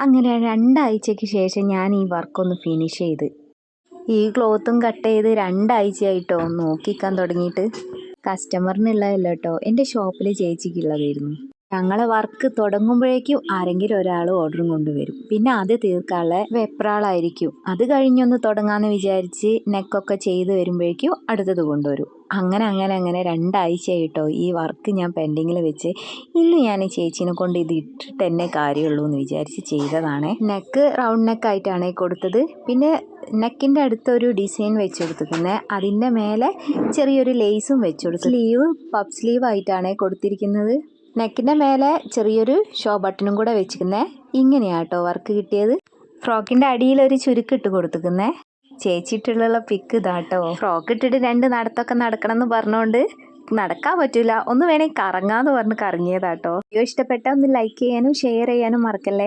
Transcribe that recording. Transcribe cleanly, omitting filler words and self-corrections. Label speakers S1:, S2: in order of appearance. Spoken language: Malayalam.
S1: അങ്ങനെ 2 ആഴ്ചയ്ക്ക് ശേഷം ഞാൻ ഈ വർക്കൊന്ന് ഫിനിഷ് ചെയ്ത്. ഈ ക്ലോത്തും കട്ട് ചെയ്ത് 2 ആഴ്ചയായിട്ടോ നോക്കിക്കാൻ തുടങ്ങിയിട്ട്. കസ്റ്റമറിനുള്ളതല്ല കേട്ടോ, എൻ്റെ ഷോപ്പിലെ ചേച്ചിക്കുള്ളതായിരുന്നു. ഞങ്ങളെ വർക്ക് തുടങ്ങുമ്പോഴേക്കും ആരെങ്കിലും ഒരാൾ ഓർഡറും കൊണ്ടുവരും. പിന്നെ അത് തീർക്കാനുള്ള വെപ്രാളായിരിക്കും. അത് കഴിഞ്ഞൊന്ന് തുടങ്ങാമെന്ന് വിചാരിച്ച് നെക്കൊക്കെ ചെയ്ത് വരുമ്പോഴേക്കും അടുത്തത് കൊണ്ടുവരും. അങ്ങനെ 2 ആഴ്ചയായിട്ടോ ഈ വർക്ക് ഞാൻ പെൻഡിങ്ങിൽ വെച്ച്. ഇന്ന് ഞാൻ ഈ ചേച്ചീനെ കൊണ്ട് ഇത് ഇട്ടിട്ട് തന്നെ കാര്യമുള്ളൂ എന്ന് വിചാരിച്ച് ചെയ്തതാണ്. നെക്ക് റൗണ്ട് നെക്കായിട്ടാണ് കൊടുത്തത്. പിന്നെ നെക്കിൻ്റെ അടുത്തൊരു ഡിസൈൻ വെച്ച് കൊടുത്തിരിക്കുന്നത്. അതിൻ്റെ മേലെ ചെറിയൊരു ലേസും വെച്ച് കൊടുത്തു. സ്ലീവ് പഫ് സ്ലീവ് ആയിട്ടാണ് കൊടുത്തിരിക്കുന്നത്. നെക്കിൻ്റെ മേലെ ചെറിയൊരു ഷോ ബട്ടണും കൂടെ വെച്ചിരിക്കുന്നത്. ഇങ്ങനെയാട്ടോ വർക്ക് കിട്ടിയത്. ഫ്രോക്കിൻ്റെ അടിയിലൊരു ചുരുക്കിട്ട് കൊടുത്തിരിക്കുന്നത്. ചേച്ചിട്ടുള്ള പിക്ക് ഇതാട്ടോ. ഫ്രോക്ക് ഇട്ടിട്ട് 2 നടത്തൊക്കെ നടക്കണം എന്ന് പറഞ്ഞുകൊണ്ട് നടക്കാൻ പറ്റില്ല, ഒന്ന് വേണമെങ്കിൽ കറങ്ങാമെന്ന് പറഞ്ഞ് കറങ്ങിയതാട്ടോ. വീഡിയോ ഇഷ്ടപ്പെട്ടാൽ ഒന്ന് ലൈക്ക് ചെയ്യാനും ഷെയർ ചെയ്യാനും മറക്കല്ലേ.